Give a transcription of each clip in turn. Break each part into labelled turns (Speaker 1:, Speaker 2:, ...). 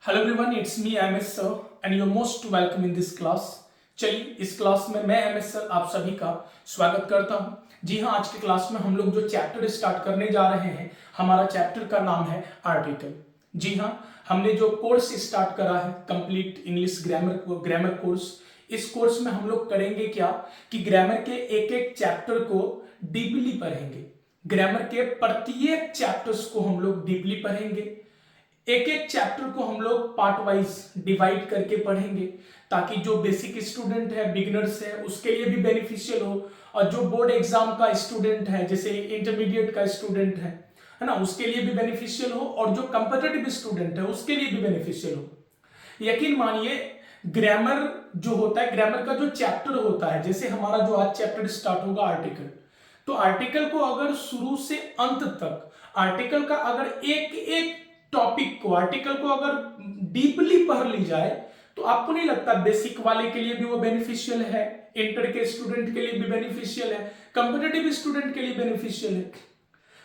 Speaker 1: Hello everyone, it's me M S sir and you most welcome in this class. चलिए, इस class में मैं M S sir आप सभी का स्वागत करता हूं। जी हाँ, आज की क्लास में हम लोग जो चैप्टर स्टार्ट करने जा रहे हैं, हमारा चैप्टर का नाम है आर्टिकल। जी हाँ, हमने जो कोर्स स्टार्ट करा है कंप्लीट इंग्लिश ग्रामर कोर्स, इस कोर्स में हम लोग करेंगे क्या कि ग्रामर के एक एक चैप्टर को डीपली पढ़ेंगे। ग्रामर के प्रत्येक चैप्टर्स को हम लोग डीपली पढ़ेंगे। एक एक चैप्टर को हम लोग पार्ट वाइज डिवाइड करके पढ़ेंगे ताकि जो बेसिक स्टूडेंट है, बिगिनर्स है, उसके लिए भी बेनिफिशियल हो, और जो बोर्ड एग्जाम का स्टूडेंट है, जैसे इंटरमीडिएट का स्टूडेंट है ना, उसके लिए भी बेनिफिशियल हो, और जो कंपेटिटिव स्टूडेंट है उसके लिए भी बेनिफिशियल हो। यकीन मानिए, ग्रामर जो होता है, ग्रामर का जो चैप्टर होता है, जैसे हमारा जो आज चैप्टर स्टार्ट होगा आर्टिकल, तो आर्टिकल को अगर शुरू से अंत तक आर्टिकल का अगर एक एक टॉपिक को, आर्टिकल को अगर डीपली पढ़ ली जाए तो आपको नहीं लगता बेसिक वाले के लिए भी वो बेनिफिशियल है, इंटर के स्टूडेंट के लिए भी बेनिफिशियल है, कंपेटिटिव स्टूडेंट के लिए बेनिफिशियल है।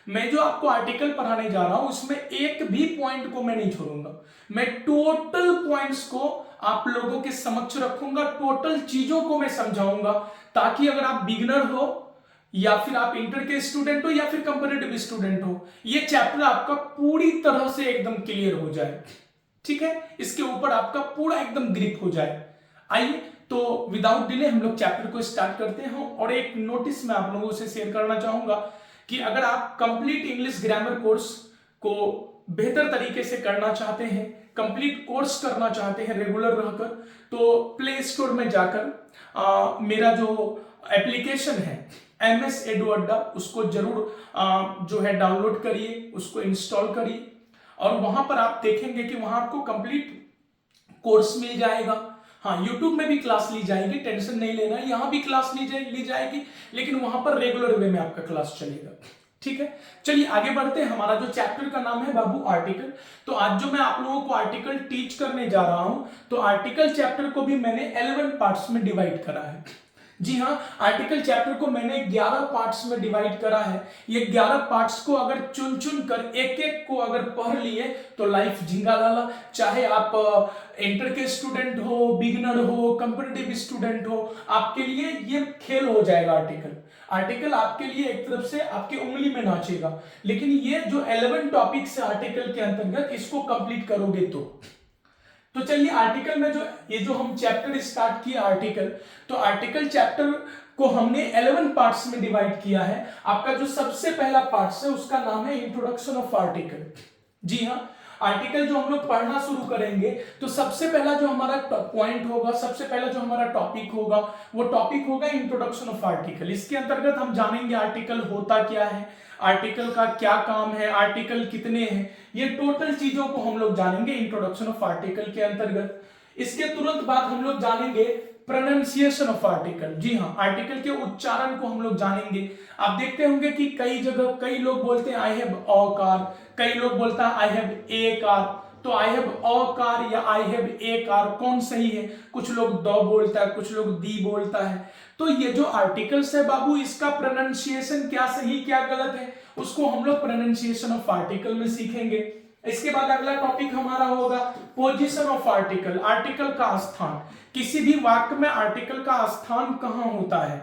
Speaker 1: मैं जो आपको आर्टिकल पढ़ाने जा रहा हूं उसमें एक भी पॉइंट को मैं नहीं छोड़ूंगा। मैं टोटल पॉइंट्स को आप लोगों के समक्ष रखूंगा, टोटल चीजों को मैं समझाऊंगा, ताकि अगर आप बिगिनर हो या फिर आप इंटर के स्टूडेंट हो या फिर कंपेटिटिव स्टूडेंट हो, ये चैप्टर आपका पूरी तरह से एकदम क्लियर हो जाए। ठीक है, इसके ऊपर आपका पूरा एकदम ग्रिप हो जाए। आइए, तो विदाउट डिले हम लोग चैप्टर को स्टार्ट करते हैं। और एक नोटिस मैं आप लोगों से शेयर करना चाहूंगा कि अगर आप कंप्लीट इंग्लिश ग्रामर कोर्स को बेहतर तरीके से करना चाहते हैं, कंप्लीट कोर्स करना चाहते हैं रेगुलर रहकर, तो प्ले स्टोर में जाकर मेरा जो एप्लीकेशन है MS एडू अड्डा, उसको जरूर जो है डाउनलोड करिए, उसको इंस्टॉल करिए, और वहां पर आप देखेंगे कि वहां आपको कंप्लीट कोर्स मिल जाएगा। हाँ, YouTube में भी क्लास ली जाएगी, टेंशन नहीं लेना, यहां भी क्लास ली जाएगी, लेकिन वहां पर रेगुलर वे में आपका क्लास चलेगा। ठीक है, चलिए आगे बढ़ते हैं। हमारा जो चैप्टर का नाम है बाबू आर्टिकल। तो आज जो मैं आप लोगों को आर्टिकल टीच करने जा रहा हूं, तो आर्टिकल चैप्टर को भी मैंने 11 पार्ट्स में डिवाइड करा है। जी हाँ, आर्टिकल चैप्टर को मैंने 11 पार्ट्स में डिवाइड करा है। ये 11 पार्ट्स को अगर चुन चुन कर एक एक को अगर पढ़ लिए तो लाइफ झिंगा लाला। चाहे आप इंटर के स्टूडेंट हो, बिगिनर हो, कंपेटिटिव स्टूडेंट हो, आपके लिए ये खेल हो जाएगा। आर्टिकल आपके लिए एक तरफ से आपकी उंगली में नाचेगा। लेकिन ये जो 11 टॉपिक्स है आर्टिकल के अंतर्गत, इसको कंप्लीट करोगे तो चलिए, आर्टिकल में जो हम चैप्टर स्टार्ट किया आर्टिकल, तो आर्टिकल चैप्टर को हमने 11 पार्ट्स में डिवाइड किया है। आपका जो सबसे पहला पार्ट है उसका नाम है इंट्रोडक्शन ऑफ आर्टिकल। जी हाँ, आर्टिकल जो हम लोग पढ़ना शुरू करेंगे तो सबसे पहला जो हमारा पॉइंट होगा, सबसे पहला जो हमारा टॉपिक होगा, वो टॉपिक होगा इंट्रोडक्शन ऑफ आर्टिकल। इसके अंतर्गत हम जानेंगे आर्टिकल होता क्या है, आर्टिकल का क्या काम है, आर्टिकल कितने हैं, ये टोटल चीजों को हम लोग जानेंगे इंट्रोडक्शन ऑफ आर्टिकल के अंतर्गत। इसके तुरंत बाद हम लोग जानेंगे प्रोनाउंसिएशन ऑफ आर्टिकल। जी हाँ, आर्टिकल के उच्चारण को हम लोग जानेंगे। आप देखते होंगे कि कई जगह कई लोग बोलते हैं आई हैव अ कार, कई लोग बोलता है आई हैव ए कार। तो आई हैव अ कार या आई हैव ए कार कौन सही है? कुछ लोग द बोलता है, कुछ लोग दी बोलता है। तो ये जो आर्टिकल्स है बाबू, इसका प्रोनाउंसिएशन क्या सही क्या गलत है, उसको हम लोग प्रोनाउंसिएशन ऑफ आर्टिकल में सीखेंगे। इसके बाद अगला टॉपिक हमारा होगा पोजीशन ऑफ आर्टिकल, आर्टिकल का स्थान। किसी भी वाक्य में आर्टिकल का स्थान कहां होता है,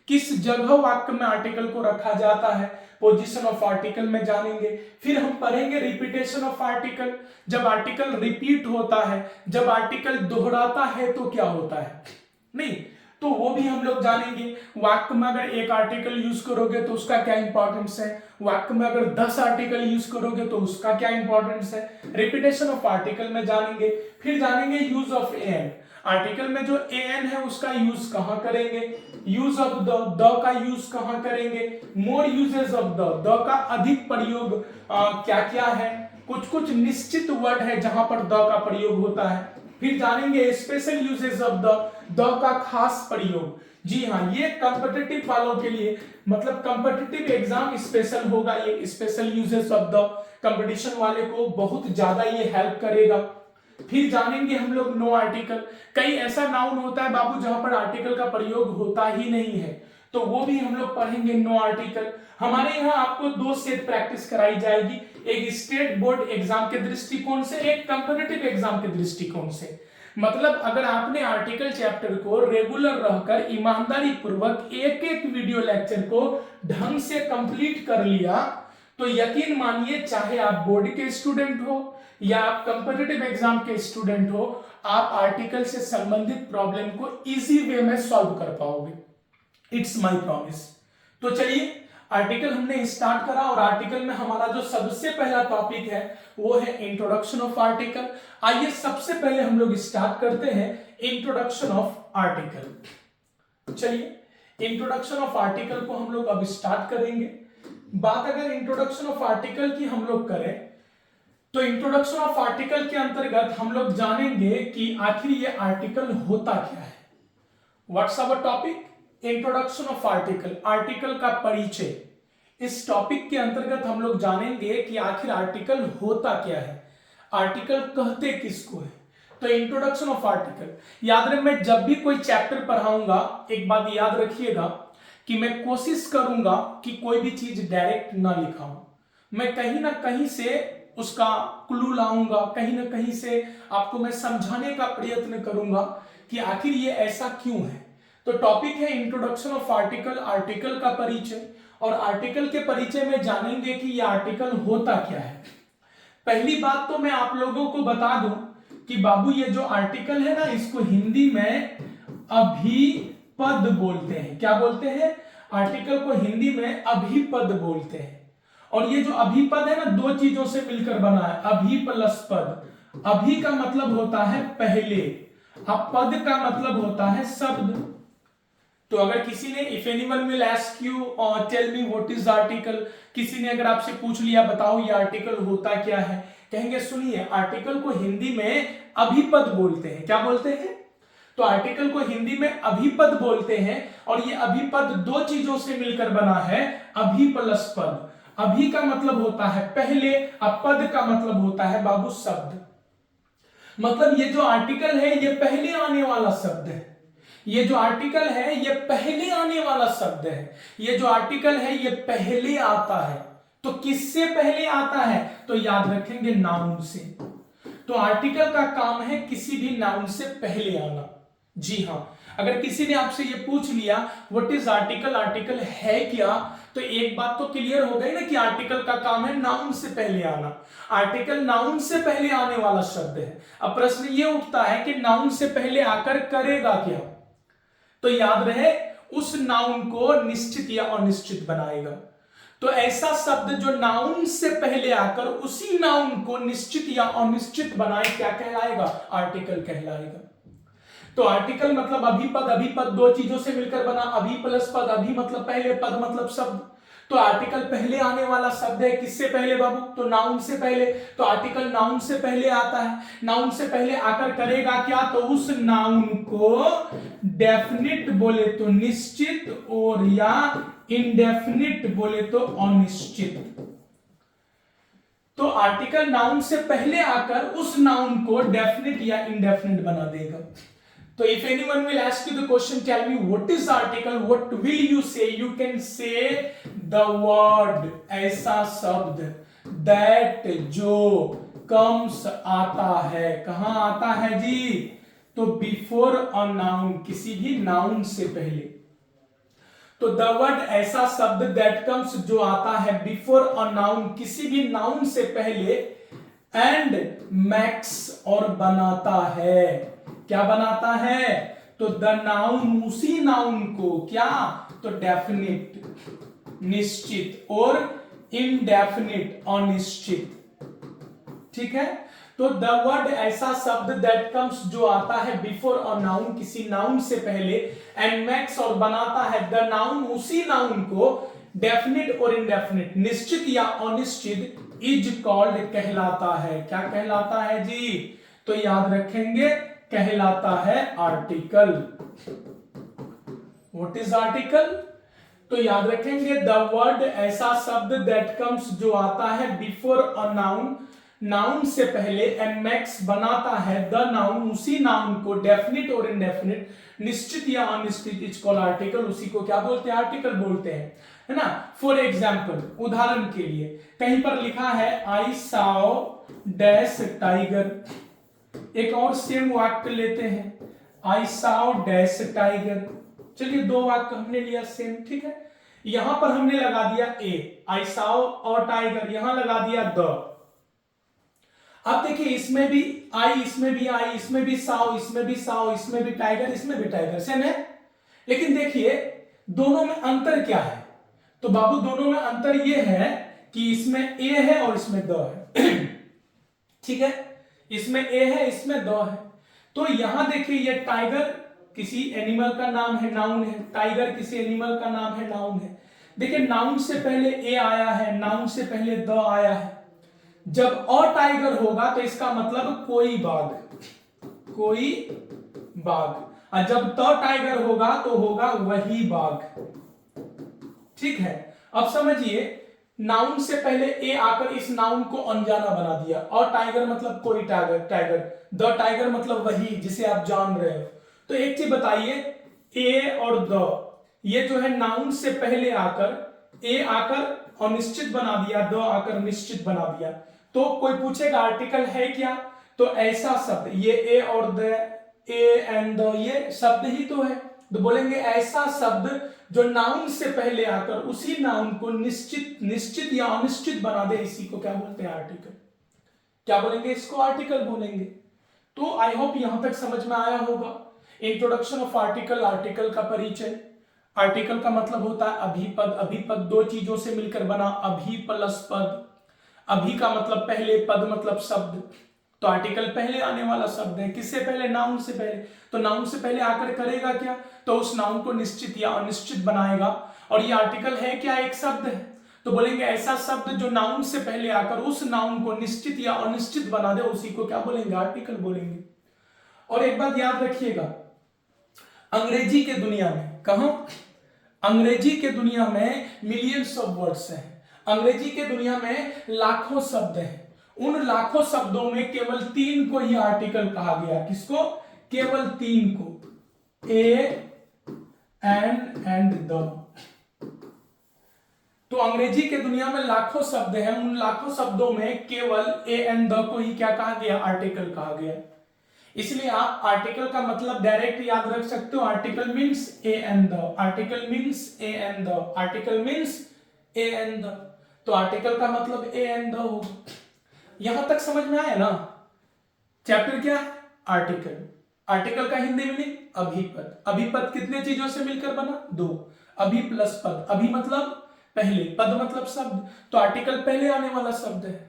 Speaker 1: किस जगह वाक्य में आर्टिकल को रखा जाता है, पोजीशन ऑफ आर्टिकल में जानेंगे। फिर हम पढ़ेंगे रिपीटेशन ऑफ आर्टिकल। जब आर्टिकल रिपीट होता है, जब आर्टिकल दोहराता है तो क्या होता है, नहीं तो वो भी हम लोग जानेंगे। वाक्य में अगर एक आर्टिकल यूज करोगे तो उसका क्या इंपॉर्टेंस है, वाक्य में अगर 10 आर्टिकल यूज करोगे तो उसका क्या इंपॉर्टेंस है, रिपीटेशन ऑफ आर्टिकल में जानेंगे। फिर जानेंगे यूज ऑफ एन, आर्टिकल में जो एन है उसका यूज कहां करेंगे, यूज ऑफ द का यूज कहां करेंगे, मोर यूजेस ऑफ द का अधिक प्रयोग क्या क्या है, कुछ निश्चित वर्ड है जहां पर द का प्रयोग होता है। फिर जानेंगे स्पेशल यूजेस ऑफ द का खास प्रयोग। जी हाँ, ये कॉम्पिटिटिव वालों के लिए, मतलब कॉम्पिटिटिव एग्जाम स्पेशल होगा, ये special uses of the competition वाले को बहुत ज्यादा ये हेल्प करेगा। फिर जानेंगे हम लोग नो आर्टिकल। कई ऐसा नाउन होता है बाबू जहां पर आर्टिकल का प्रयोग होता ही नहीं है, तो वो भी हम लोग पढ़ेंगे। नो आर्टिकल हमारे यहाँ आपको 2 सेट प्रैक्टिस कराई जाएगी, एक स्टेट बोर्ड एग्जाम के दृष्टिकोण से, एक कंपैरेटिव एग्जाम के दृष्टिकोण से। मतलब अगर आपने आर्टिकल चैप्टर को रेगुलर रहकर ईमानदारी पूर्वक एक एक वीडियो लेक्चर को ढंग से कंप्लीट कर लिया तो यकीन मानिए, चाहे आप बोर्ड के स्टूडेंट हो या आप कंपैरेटिव एग्जाम के स्टूडेंट हो, आप आर्टिकल से संबंधित प्रॉब्लम को इजी वे में सॉल्व कर पाओगे। It's my promise. तो चलिए आर्टिकल हमने स्टार्ट करा और आर्टिकल में हमारा जो सबसे पहला टॉपिक है वो है इंट्रोडक्शन ऑफ आर्टिकल। आइए सबसे पहले हम लोग स्टार्ट करते हैं इंट्रोडक्शन ऑफ आर्टिकल। चलिए इंट्रोडक्शन ऑफ आर्टिकल को हम लोग अब स्टार्ट करेंगे। बात अगर इंट्रोडक्शन ऑफ आर्टिकल की हम लोग करें तो इंट्रोडक्शन ऑफ आर्टिकल के अंतर्गत हम लोग जानेंगे कि आखिर ये आर्टिकल होता क्या है। What's our topic? Introduction of article, article का परिचय। इस टॉपिक के अंतर्गत हम लोग जानेंगे कि आखिर आर्टिकल होता क्या है, आर्टिकल कहते किसको है। तो इंट्रोडक्शन ऑफ आर्टिकल याद रखें, मैं जब भी कोई चैप्टर पढ़ाऊंगा एक बात याद रखिएगा कि मैं कोशिश करूंगा कि कोई भी चीज डायरेक्ट ना लिखाऊं, मैं कहीं ना कहीं से उसका क्लू लाऊंगा, कहीं ना कहीं से आपको मैं समझाने का प्रयत्न करूंगा कि आखिर ये ऐसा क्यों है। तो टॉपिक है इंट्रोडक्शन ऑफ आर्टिकल, आर्टिकल का परिचय। और आर्टिकल के परिचय में जानेंगे कि ये आर्टिकल होता क्या है। पहली बात तो मैं आप लोगों को बता दूं कि बाबू ये जो आर्टिकल है ना, इसको हिंदी में अभिपद बोलते हैं। क्या बोलते हैं? आर्टिकल को हिंदी में अभिपद बोलते हैं। और ये जो अभिपद है ना, 2 चीजों से मिलकर बना है, अभि प्लस पद। अभि का मतलब होता है पहले, अब पद का मतलब होता है शब्द। तो अगर किसी ने if anyone will ask you और tell me what is article, किसी ने अगर आपसे पूछ लिया बताओ ये आर्टिकल होता क्या है, कहेंगे सुनिए आर्टिकल को हिंदी में अभिपद बोलते हैं। क्या बोलते हैं? तो आर्टिकल को हिंदी में अभिपद बोलते हैं और ये अभिपद 2 चीजों से मिलकर बना है, अभि प्लस पद। अभि का मतलब होता है पहले, अब पद का मतलब होता है बाबू शब्द। मतलब ये जो आर्टिकल है ये पहले आने वाला शब्द है, ये जो आर्टिकल है ये पहले आने वाला शब्द है, ये जो आर्टिकल है ये पहले आता है। तो किससे पहले आता है? तो याद रखेंगे नाउन से। तो आर्टिकल का काम है किसी भी नाउन से पहले आना। जी हां, अगर किसी ने आपसे ये पूछ लिया व्हाट इज आर्टिकल, आर्टिकल है क्या, तो एक बात तो क्लियर हो गई ना कि आर्टिकल का काम है नाउन से पहले आना। आर्टिकल नाउन से पहले आने वाला शब्द है। अब प्रश्न ये उठता है कि नाउन से पहले आकर करेगा क्या? तो याद रहे उस नाउन को निश्चित या अनिश्चित बनाएगा। तो ऐसा शब्द जो नाउन से पहले आकर उसी नाउन को निश्चित या अनिश्चित बनाए क्या कहलाएगा? आर्टिकल कहलाएगा। तो आर्टिकल मतलब अभिपद, अभिपद 2 चीजों से मिलकर बना, अभि प्लस पद, अभि मतलब पहले, पद मतलब शब्द। तो आर्टिकल पहले आने वाला शब्द है। किससे पहले बाबू? तो नाउन से पहले। तो आर्टिकल नाउन से पहले आता है, नाउन से पहले आकर करेगा क्या? तो उस नाउन को डेफिनिट बोले तो निश्चित और या इनडेफिनिट बोले तो अनिश्चित। तो आर्टिकल नाउन से पहले आकर उस नाउन को डेफिनिट या इनडेफिनिट बना देगा। तो if anyone will ask you the question, tell me what is article, what will you say? You can say the word, ऐसा शब्द that जो comes आता है। कहां आता है जी? तो before a noun, किसी भी noun से पहले। तो the word ऐसा शब्द that comes जो आता है before a noun, किसी भी noun से पहले, and makes और बनाता है। क्या बनाता है? तो द नाउन, उसी नाउन को क्या? तो डेफिनिट निश्चित और इनडेफिनिट अनिश्चित। ठीक है। तो द वर्ड ऐसा शब्द दैट कम्स जो आता है बिफोर अ नाउन, किसी नाउन से पहले, एंड मेक्स और बनाता है द नाउन, उसी नाउन को डेफिनिट और इनडेफिनिट, निश्चित या अनिश्चित, इज कॉल्ड कहलाता है। क्या कहलाता है जी? तो याद रखेंगे कहलाता है आर्टिकल। What is article? तो याद रखेंगे द वर्ड ऐसा शब्द दैट कम्स जो आता है बिफोर अ नाउन, नाउन से पहले, एंड मेक्स बनाता है द नाउन, उसी नाउन को डेफिनिट और इनडेफिनिट, निश्चित या अनिश्चित इज कॉल्ड आर्टिकल, उसी को क्या बोलते हैं? आर्टिकल बोलते हैं, है ना। फॉर एग्जाम्पल, उदाहरण के लिए कहीं पर लिखा है आई सॉ डैश टाइगर। एक और सेम वाक्य लेते हैं, आई सॉ डैश टाइगर। चलिए दो वाक्य हमने लिया सेम, ठीक है। यहां पर हमने लगा दिया ए, आई सॉ और टाइगर, यहां लगा दिया द। अब देखिए इसमें भी आई, इसमें भी आई, इसमें भी सॉ, इसमें भी सॉ, इसमें भी टाइगर, इसमें भी टाइगर, सेम है। लेकिन देखिए दोनों में अंतर क्या है? तो बाबू दोनों में अंतर यह है कि इसमें ए है और इसमें द है। ठीक है, इसमें ए है, इसमें द है। तो यहां देखिए ये टाइगर किसी एनिमल का नाम है, नाउन है। टाइगर किसी एनिमल का नाम है, नाउन है। देखिए नाउन से पहले ए आया है, नाउन से पहले द आया है। जब और टाइगर होगा तो इसका मतलब कोई बाघ, कोई बाघ। और जब द टाइगर होगा तो होगा वही बाघ। ठीक है, अब समझिए नाउन से पहले ए आकर इस नाउन को अनजाना बना दिया, और टाइगर मतलब कोई टाइगर, टाइगर द टाइगर मतलब वही जिसे आप जान रहे हो। तो एक चीज बताइए, ए और द ये जो है नाउन से पहले आकर ए आकर अनिश्चित बना दिया, द आकर निश्चित बना दिया। तो कोई पूछेगा आर्टिकल है क्या? तो ऐसा शब्द, ये ए और द, ए एंड द, ये शब्द ही तो है। तो बोलेंगे ऐसा शब्द जो नाउन से पहले आकर उसी नाउन को निश्चित या अनिश्चित बना दे, इसी को क्या बोलते हैं? आर्टिकल। क्या बोलेंगे? इसको आर्टिकल बोलेंगे। तो आई होप यहां तक समझ में आया होगा। इंट्रोडक्शन ऑफ आर्टिकल, आर्टिकल का परिचय। आर्टिकल का मतलब होता है अभिपद। अभिपद दो चीजों से मिलकर बना, अभि प्लस पद। अभि का मतलब पहले, पद मतलब शब्द। तो आर्टिकल पहले आने वाला शब्द है। किससे पहले? नाउन से पहले। तो नाउन से पहले आकर करेगा क्या? तो उस नाउन को निश्चित या अनिश्चित बनाएगा। और ये आर्टिकल है क्या? एक शब्द है। तो बोलेंगे ऐसा शब्द जो नाउन से पहले आकर उस नाउन को निश्चित या अनिश्चित बना दे, उसी को क्या बोलेंगे? आर्टिकल बोलेंगे। और एक बात याद रखिएगा, अंग्रेजी के दुनिया में, कहां? अंग्रेजी के दुनिया में मिलियंस ऑफ वर्ड्स हैं। अंग्रेजी के दुनिया में लाखों शब्द हैं। उन लाखों शब्दों में केवल 3 को ही आर्टिकल कहा गया। किसको? केवल 3 को, ए, एन एंड द। तो अंग्रेजी के दुनिया में लाखों शब्द हैं, उन लाखों शब्दों में केवल ए एंड द को ही क्या कहा गया? आर्टिकल कहा गया। इसलिए आप आर्टिकल का मतलब डायरेक्ट याद रख सकते हो, article means A and the, article means A and the, article means A and the. तो आर्टिकल का मतलब ए एंड द होगा। यहां तक समझ में आया ना? चैप्टर क्या है? आर्टिकल। आर्टिकल का हिंदी मीनिंग अभिपद। अभिपद कितने चीजों से मिलकर बना? 2। अभि प्लस पद। अभि मतलब पहले, पद मतलब शब्द। तो आर्टिकल पहले आने वाला शब्द है।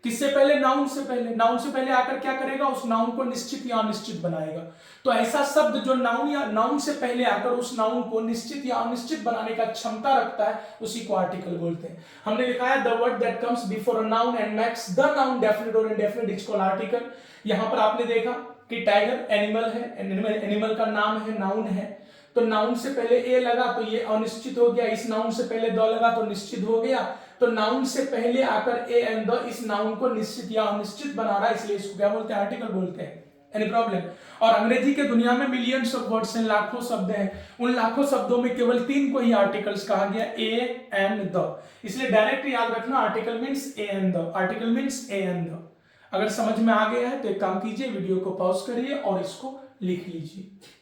Speaker 1: किससे पहले? नाउन से पहले। नाउन से पहले आकर क्या करेगा? उस नाउन को निश्चित या अनिश्चित बनाएगा। तो ऐसा शब्द जो नाउन या नाउन से पहले आकर उस नाउन को निश्चित या अनिश्चित बनाने का क्षमता रखता है, उसी को आर्टिकल बोलते हैं। हमने लिखा है the word that comes before a noun and makes the noun definite और इनडेफिनिट इज कॉल्ड आर्टिकल। यहां पर आपने देखा कि टाइगर एनिमल है, एनिमल का नाम है, नाउन है। तो नाउन से पहले ए लगा तो ये अनिश्चित हो गया, इस नाउन से पहले द लगा तो निश्चित हो गया। तो नाउन से पहले आकर ए एंड द इस नाउन को निश्चित या अनिश्चित बना रहा है, इसलिए इसको क्या बोलते हैं? आर्टिकल बोलते हैं। Any problem? और अंग्रेजी के दुनिया में मिलियंस ऑफ वर्ड्स हैं, लाखों शब्द हैं। उन लाखों शब्दों में केवल 3 को ही आर्टिकल्स कहा गया, ए एंड द। इसलिए डायरेक्ट याद रखना, article means A and the, article means A and the. अगर समझ में आ गया है तो एक काम कीजिए, वीडियो को पॉज करिए और इसको लिख लीजिए।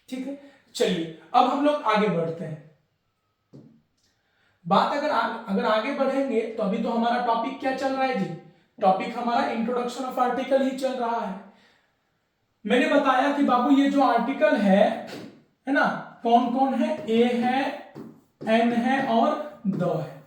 Speaker 1: ठीक है, चलिए अब हम लोग आगे बढ़ते हैं। बात अगर आगे बढ़ेंगे तो अभी तो हमारा टॉपिक क्या चल रहा है जी? टॉपिक हमारा इंट्रोडक्शन ऑफ आर्टिकल ही चल रहा है। मैंने बताया कि बाबू ये जो आर्टिकल है ना, कौन कौन है? ए है, एन है और द है।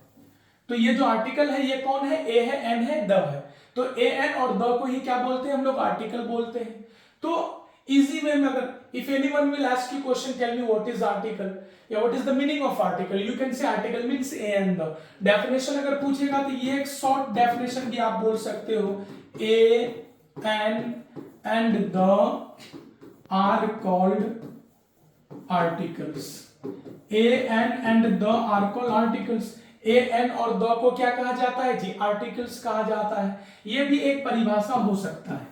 Speaker 1: तो ये जो आर्टिकल है ये कौन है? ए है, एन है, द है। तो ए एन और द को ही क्या बोलते हैं हम लोग? आर्टिकल बोलते हैं। तो इजी वे में अगर if anyone will ask you question, tell me what is article या what is the meaning of article, you can say article means a and the। definition अगर पूछेगा तो ये एक शॉर्ट डेफिनेशन भी आप बोल सकते हो, a n and the are called articles। a n and the are called articles। a n और the को क्या कहा जाता है जी? आर्टिकल्स कहा जाता है। ये भी एक परिभाषा हो सकता है,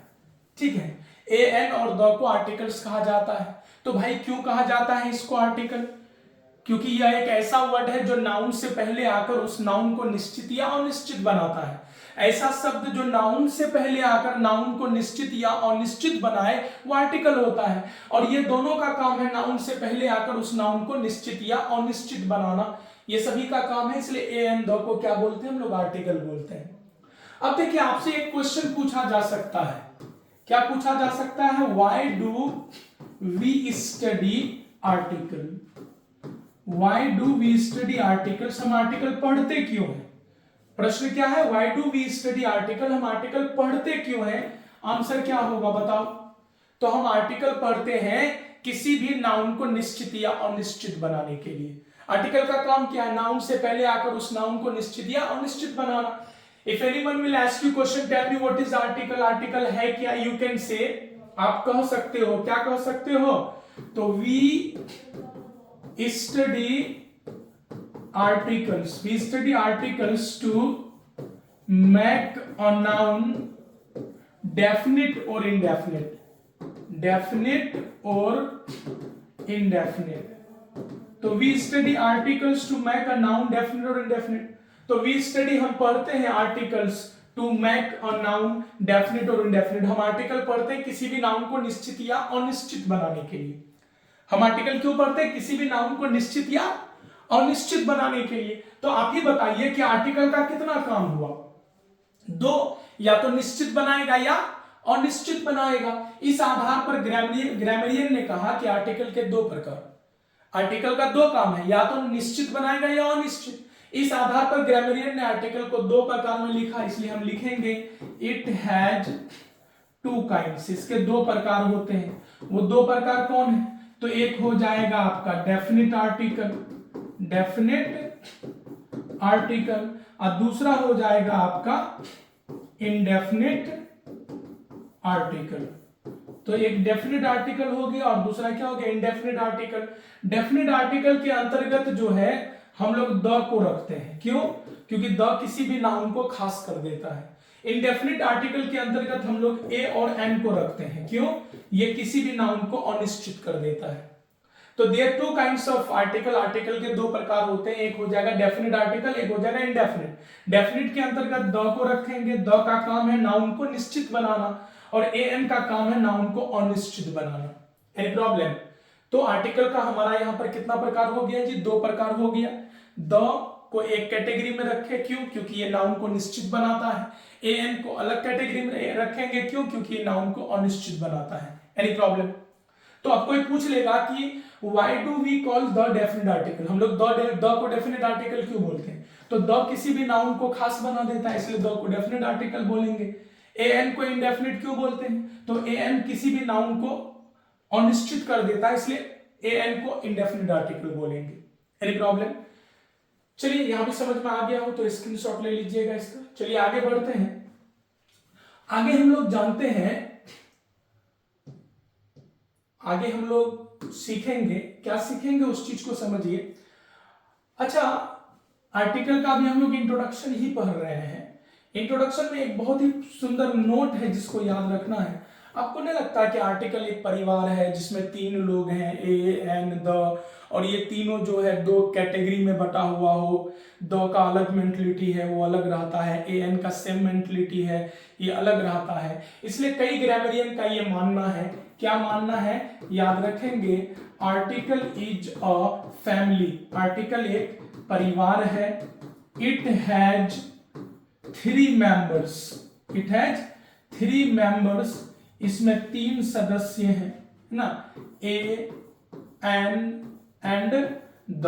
Speaker 1: ठीक है। ए एन और द को आर्टिकल्स कहा जाता है। तो भाई क्यों कहा जाता है इसको आर्टिकल? क्योंकि यह एक ऐसा वर्ड है जो नाउन से पहले आकर उस नाउन को निश्चित या अनिश्चित बनाता है। ऐसा शब्द जो नाउन से पहले आकर नाउन को निश्चित या अनिश्चित बनाए वो आर्टिकल होता है। और ये दोनों का काम है, नाउन से पहले आकर उस नाउन को निश्चित या अनिश्चित बनाना, ये सभी का काम है। इसलिए ए एन द को क्या बोलते हैं हम लोग? आर्टिकल बोलते हैं। अब देखिए आपसे एक क्वेश्चन पूछा जा सकता है, क्या पूछा जा सकता है? Why do we study article? Why do we study articles? हम आर्टिकल पढ़ते क्यों हैं? प्रश्न क्या है? Why do we study article? हम आर्टिकल पढ़ते क्यों हैं? आंसर क्या होगा बताओ? तो हम आर्टिकल पढ़ते हैं किसी भी नाउन को निश्चित या अनिश्चित बनाने के लिए। आर्टिकल का काम क्या है? नाउन से पहले आकर उस नाउन को निश्चित या अनिश्चित बनाना। If anyone will ask you question, tell me what is article? Article है क्या? यू कैन से, आप कह सकते हो, क्या कह सकते हो? तो we study articles, we study articles to make a noun definite or indefinite, definite or indefinite. तो we study articles to make a noun definite or indefinite. तो we study, हम पढ़ते हैं articles to make a noun definite or indefinite. हम article पढ़ते हैं किसी भी नाउन को निश्चित या अनिश्चित बनाने के लिए। हम आर्टिकल क्यों पढ़ते हैं? किसी भी नाउन को निश्चित या अनिश्चित बनाने के लिए। तो आप ही बताइए कि आर्टिकल का कितना काम हुआ? दो, या तो निश्चित बनाएगा या अनिश्चित बनाएगा। इस आधार पर ग्रामरियन ने कहा कि आर्टिकल के दो प्रकार, आर्टिकल का दो काम है, या तो निश्चित बनाएगा या अनिश्चित। इस आधार पर ग्रामरियन ने आर्टिकल को दो प्रकार में लिखा, इसलिए हम लिखेंगे इट हैज टू काइंड्स। इसके दो प्रकार होते हैं। वो दो प्रकार कौन है? तो एक हो जाएगा आपका डेफिनिट आर्टिकल, डेफिनिट आर्टिकल, और दूसरा हो जाएगा आपका इनडेफिनिट आर्टिकल। तो एक डेफिनिट आर्टिकल हो गया और दूसरा क्या हो गया? Indefinite article. डेफिनिट आर्टिकल के अंतर्गत जो है हम लोग द को रखते हैं। क्यों? क्योंकि द किसी भी नाउन को खास कर देता है। इनडेफिनिट आर्टिकल के अंतर्गत हम लोग ए और एन को रखते हैं। क्यों? ये किसी भी नाउन को अनिश्चित कर देता है। तो there two kinds of article, article के दो प्रकार होते हैं, एक हो जाएगा डेफिनिट आर्टिकल, एक हो जाएगा इनडेफिनिट। डेफिनिट के अंतर्गत द को रखेंगे, द का काम है नाउन को निश्चित बनाना, और ए एन का काम है नाउन को अनिश्चित बनाना। Any problem? तो आर्टिकल का हमारा यहाँ पर कितना प्रकार हो गया जी? दो प्रकार हो गया। द को एक कैटेगरी में रखे, क्यों? क्योंकि ये नाउन को निश्चित बनाता है। ए एन को अलग कैटेगरी में रखेंगे, क्यों? क्योंकि ये नाउन को अनिश्चित बनाता है। Any problem? तो अब कोई पूछ लेगा कि why do we call the definite article? हम लोग द को डेफिनिट आर्टिकल क्यों बोलते हैं? तो द किसी भी नाउन को खास बना देता है, इसलिए द को डेफिनिट आर्टिकल बोलेंगे। ए एन को इनडेफिनिट क्यों बोलते हैं? तो ए एन किसी भी नाउन को अनिश्चित कर देता है, इसलिए ए एन को इनडेफिनिट आर्टिकल बोलेंगे। Any problem? चलिए यहां भी समझ में आ गया हो तो स्क्रीनशॉट ले लीजिएगा इसका। चलिए आगे बढ़ते हैं। आगे हम लोग जानते हैं, आगे हम लोग सीखेंगे, क्या सीखेंगे उस चीज को समझिए। अच्छा, आर्टिकल का भी हम लोग इंट्रोडक्शन ही पढ़ रहे हैं। इंट्रोडक्शन में एक बहुत ही सुंदर नोट है जिसको याद रखना है। आपको नहीं लगता कि आर्टिकल एक परिवार है जिसमें तीन लोग हैं, ए एन द, और ये तीनों जो है दो कैटेगरी में बटा हुआ हो। द का अलग मेंटलिटी है, वो अलग रहता है, ए एन का सेम मेंटलिटी है, ये अलग रहता है। इसलिए कई ग्रामरियन का ये मानना है, क्या मानना है याद रखेंगे, article is a family. Article एक परिवार है। It has three members, it has three members, इसमें तीन सदस्य हैं ना, ए एन एंड द।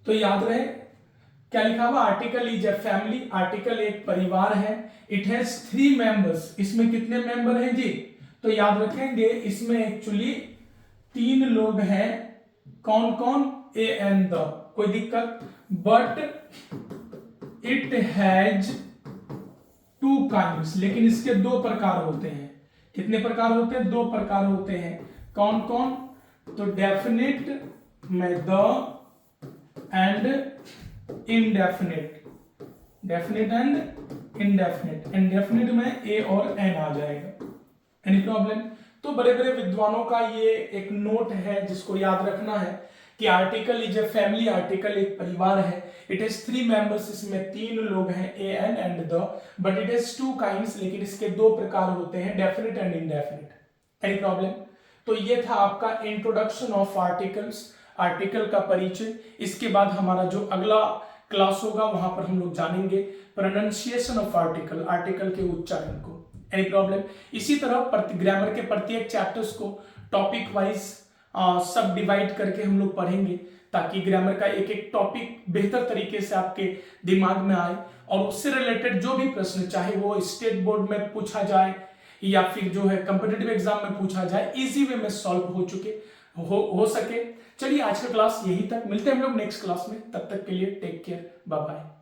Speaker 1: तो याद रहे क्या लिखा हुआ, article is a family, article एक परिवार है। इट हैज थ्री मेंबर्स, इसमें कितने मेंबर हैं जी? तो याद रखेंगे इसमें एक्चुअली तीन लोग हैं। कौन कौन? A N the. कोई दिक्कत? But it has two kinds, लेकिन इसके दो प्रकार होते हैं। कितने प्रकार होते हैं? दो प्रकार होते हैं। कौन कौन? तो डेफिनिट में the end indefinite, definite and indefinite. Indefinite में ए और एन आ जाएगा। Any problem? तो बड़े बड़े विद्वानों का ये एक नोट है जिसको याद रखना है कि article is a family, article एक परिवार है। इट इज 3 मेंबर्स, इसमें 3 लोग हैं, A and the, but it is 2 kinds, लेकिन इसके 2 प्रकार होते हैं, definite and indefinite. Any problem? तो ये था आपका इंट्रोडक्शन ऑफ आर्टिकल्स, आर्टिकल का परिचय। इसके बाद हमारा जो अगला क्लास होगा वहां पर हम लोग जानेंगे प्रोनाउंसिएशन ऑफ आर्टिकल, आर्टिकल के उच्चारण को। Any problem? इसी तरह ग्रामर के प्रत्येक चैप्टर्स को टॉपिक वाइज सब डिवाइड करके हम लोग पढ़ेंगे, ताकि ग्रामर का एक एक टॉपिक बेहतर तरीके से आपके दिमाग में आए, और उससे रिलेटेड जो भी प्रश्न, चाहे वो स्टेट बोर्ड में पूछा जाए या फिर जो है कॉम्पिटिटिव एग्जाम में पूछा जाए, इजी वे में सॉल्व हो सके। चलिए आज का क्लास यहीं तक, मिलते हैं हम लोग नेक्स्ट क्लास में, तब तक के लिए टेक केयर, बाय बाय।